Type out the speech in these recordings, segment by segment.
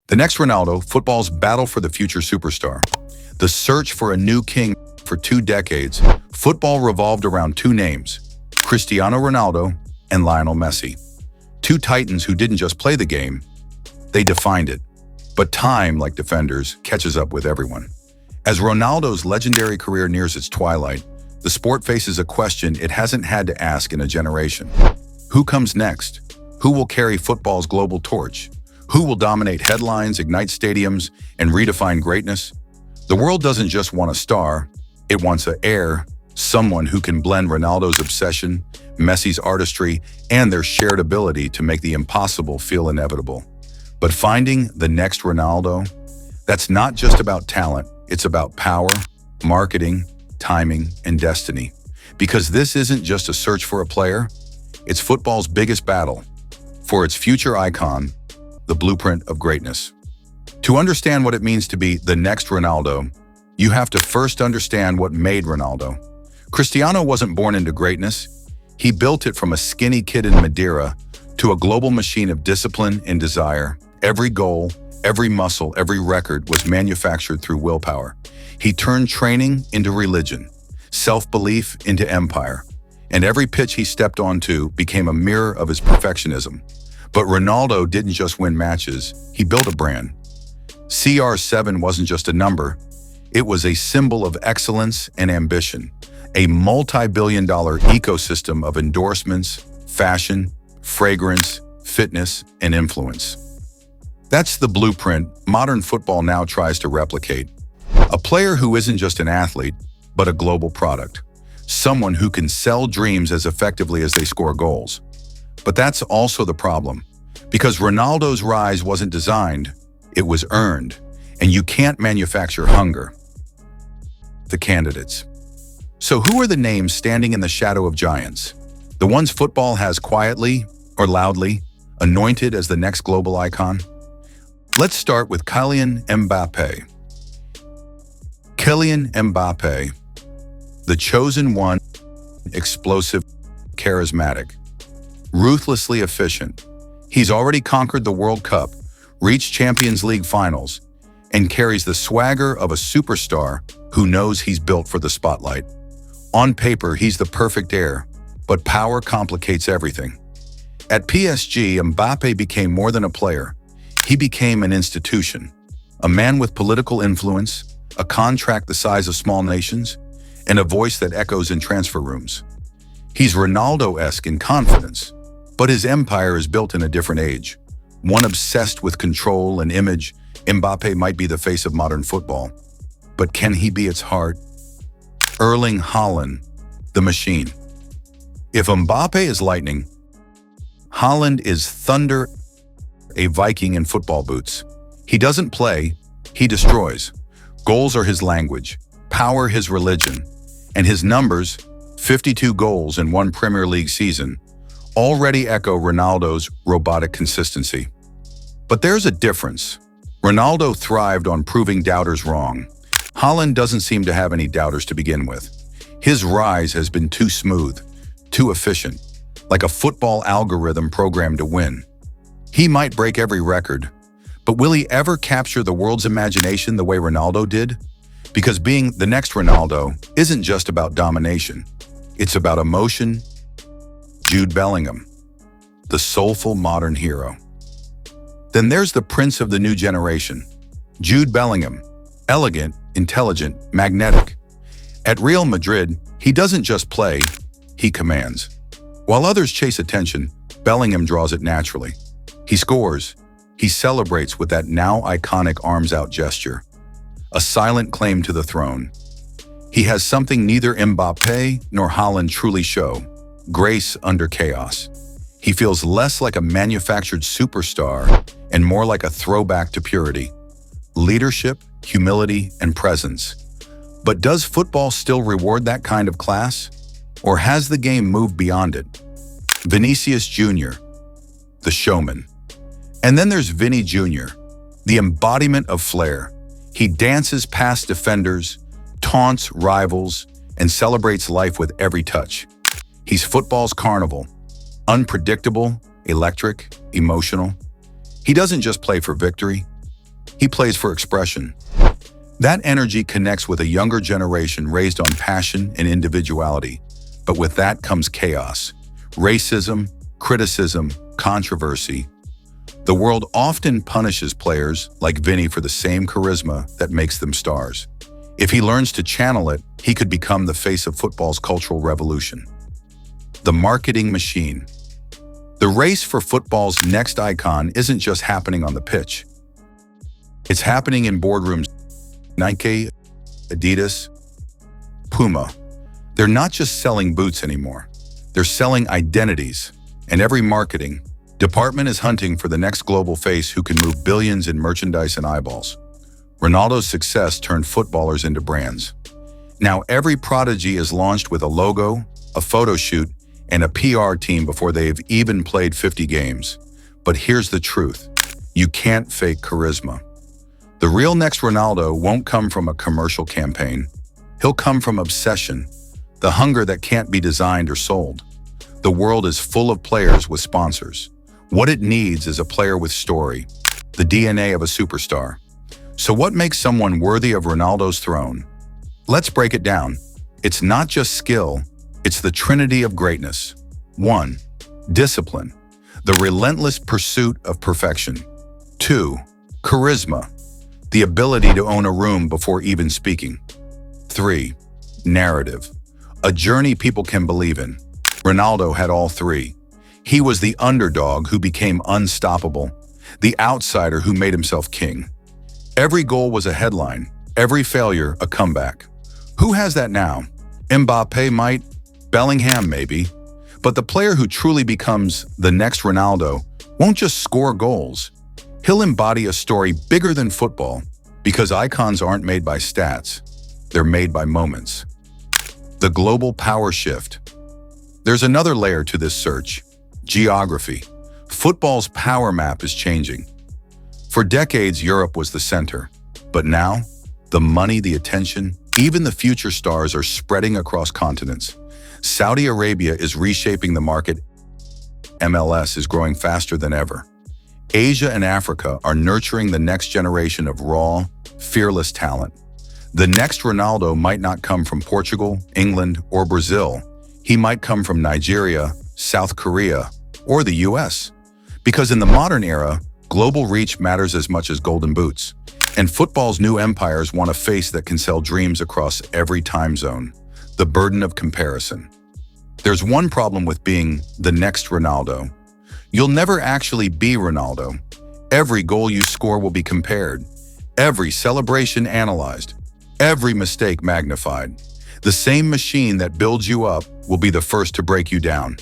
The next Ronaldo, football's battle for the future superstar. The search for a new king. For 2 decades, football revolved around 2 names, Cristiano Ronaldo and Lionel Messi. 2 titans who didn't just play the game, they defined it. But time, like defenders, catches up with everyone. As Ronaldo's legendary career nears its twilight, the sport faces a question it hasn't had to ask in a generation. Who comes next? Who will carry football's global torch? Who will dominate headlines, ignite stadiums, and redefine greatness? The world doesn't just want a star, it wants an heir, someone who can blend Ronaldo's obsession, Messi's artistry, and their shared ability to make the impossible feel inevitable. But finding the next Ronaldo, that's not just about talent, it's about power, marketing, timing, and destiny. Because this isn't just a search for a player, it's football's biggest battle for its future icon, the blueprint of greatness. To understand what it means to be the next Ronaldo, you have to first understand what made Ronaldo. Cristiano wasn't born into greatness. He built it from a skinny kid in Madeira to a global machine of discipline and desire. Every goal, every muscle, every record was manufactured through willpower. He turned training into religion, self-belief into empire, and every pitch he stepped onto became a mirror of his perfectionism. But Ronaldo didn't just win matches, he built a brand. CR7 wasn't just a number, it was a symbol of excellence and ambition, a multi-billion-dollar ecosystem of endorsements, fashion, fragrance, fitness, and influence. That's the blueprint modern football now tries to replicate. A player who isn't just an athlete, but a global product. Someone who can sell dreams as effectively as they score goals. But that's also the problem, because Ronaldo's rise wasn't designed, it was earned, and you can't manufacture hunger. The candidates. So who are the names standing in the shadow of giants? The ones football has quietly, or loudly, anointed as the next global icon? Let's start with Kylian Mbappé. Kylian Mbappé, the chosen one, explosive, charismatic, ruthlessly efficient. He's already conquered the World Cup, reached Champions League finals, and carries the swagger of a superstar who knows he's built for the spotlight. On paper, he's the perfect heir, but power complicates everything. At PSG, Mbappé became more than a player. He became an institution, a man with political influence, a contract the size of small nations, and a voice that echoes in transfer rooms. He's Ronaldo-esque in confidence, but his empire is built in a different age. One obsessed with control and image, Mbappé might be the face of modern football. But can he be its heart? Erling Haaland, the machine. If Mbappé is lightning, Haaland is thunder, a Viking in football boots. He doesn't play, he destroys. Goals are his language, power his religion, and his numbers, 52 goals in one Premier League season, already echo Ronaldo's robotic consistency. But there's a difference. Ronaldo thrived on proving doubters wrong. Haaland doesn't seem to have any doubters to begin with. His rise has been too smooth, too efficient, like a football algorithm programmed to win. He might break every record, but will he ever capture the world's imagination the way Ronaldo did? Because being the next Ronaldo isn't just about domination. It's about emotion. Jude Bellingham, the soulful modern hero. Then there's the prince of the new generation, Jude Bellingham, elegant, intelligent, magnetic. At Real Madrid, he doesn't just play, he commands. While others chase attention, Bellingham draws it naturally. He scores, he celebrates with that now iconic arms-out gesture, a silent claim to the throne. He has something neither Mbappé nor Haaland truly show, grace under chaos. He feels less like a manufactured superstar and more like a throwback to purity, leadership, humility, and presence. But does football still reward that kind of class? Or has the game moved beyond it? Vinícius Jr, the showman. And then there's Vinny Jr, the embodiment of flair. He dances past defenders, taunts rivals, and celebrates life with every touch. He's football's carnival, unpredictable, electric, emotional. He doesn't just play for victory, He plays for expression. That energy connects with a younger generation raised on passion and individuality. But with that comes chaos, racism, criticism, controversy. The world often punishes players like Vinny for the same charisma that makes them stars. If he learns to channel it, he could become the face of football's cultural revolution. The marketing machine. The race for football's next icon isn't just happening on the pitch. It's happening in boardrooms. Nike, Adidas, Puma. They're not just selling boots anymore. They're selling identities, and every marketing department is hunting for the next global face who can move billions in merchandise and eyeballs. Ronaldo's success turned footballers into brands. Now every prodigy is launched with a logo, a photo shoot, and a PR team before they've even played 50 games. But here's the truth. You can't fake charisma. The real next Ronaldo won't come from a commercial campaign. He'll come from obsession, the hunger that can't be designed or sold. The world is full of players with sponsors. What it needs is a player with story, the DNA of a superstar. So what makes someone worthy of Ronaldo's throne? Let's break it down. It's not just skill, it's the trinity of greatness. 1. Discipline, the relentless pursuit of perfection. 2. Charisma, the ability to own a room before even speaking. 3. Narrative, a journey people can believe in. Ronaldo had all three. He was the underdog who became unstoppable, the outsider who made himself king. Every goal was a headline, every failure a comeback. Who has that now? Mbappé might, Bellingham maybe, but the player who truly becomes the next Ronaldo won't just score goals. He'll embody a story bigger than football, because icons aren't made by stats, they're made by moments. The global power shift. There's another layer to this search: geography. Football's power map is changing. For decades, Europe was the center, but now, the money, the attention, even the future stars are spreading across continents. Saudi Arabia is reshaping the market. MLS is growing faster than ever. Asia and Africa are nurturing the next generation of raw, fearless talent. The next Ronaldo might not come from Portugal, England, or Brazil. He might come from Nigeria, South Korea, or the US. Because in the modern era, global reach matters as much as golden boots. And football's new empires want a face that can sell dreams across every time zone. The burden of comparison. There's one problem with being the next Ronaldo. You'll never actually be Ronaldo. Every goal you score will be compared. Every celebration analyzed. Every mistake magnified. The same machine that builds you up will be the first to break you down.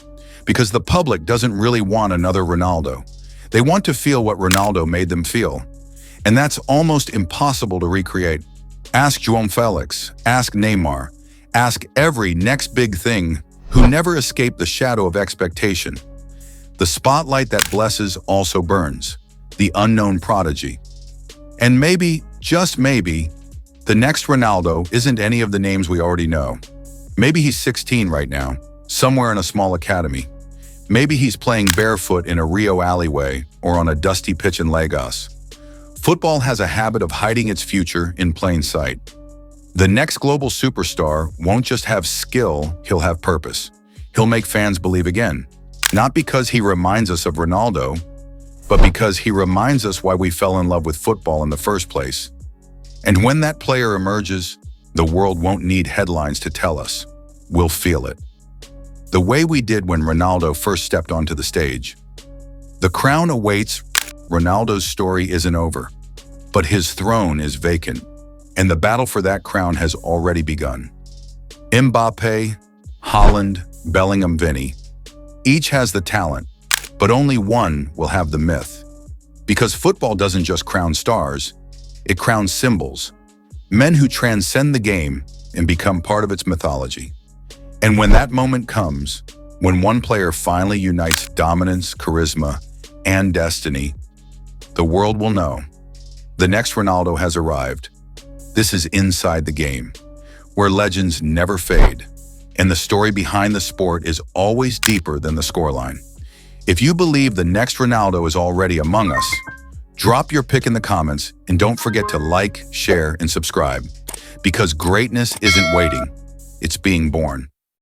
Because the public doesn't really want another Ronaldo. They want to feel what Ronaldo made them feel. And that's almost impossible to recreate. Ask João Felix, ask Neymar, ask every next big thing who never escaped the shadow of expectation. The spotlight that blesses also burns, the unknown prodigy. And maybe, just maybe, the next Ronaldo isn't any of the names we already know. Maybe he's 16 right now, somewhere in a small academy. Maybe he's playing barefoot in a Rio alleyway or on a dusty pitch in Lagos. Football has a habit of hiding its future in plain sight. The next global superstar won't just have skill, he'll have purpose. He'll make fans believe again. Not because he reminds us of Ronaldo, but because he reminds us why we fell in love with football in the first place. And when that player emerges, the world won't need headlines to tell us. We'll feel it. The way we did when Ronaldo first stepped onto the stage. The crown awaits. Ronaldo's story isn't over, but his throne is vacant, and the battle for that crown has already begun. Mbappé, Haaland, Bellingham, Vinny, each has the talent, but only one will have the myth. Because football doesn't just crown stars, it crowns symbols, men who transcend the game and become part of its mythology. And when that moment comes, when one player finally unites dominance, charisma, and destiny, the world will know. The next Ronaldo has arrived. This is inside the game, where legends never fade, and the story behind the sport is always deeper than the scoreline. If you believe the next Ronaldo is already among us, Drop your pick in the comments and don't forget to like, share, and subscribe because greatness isn't waiting, it's being born.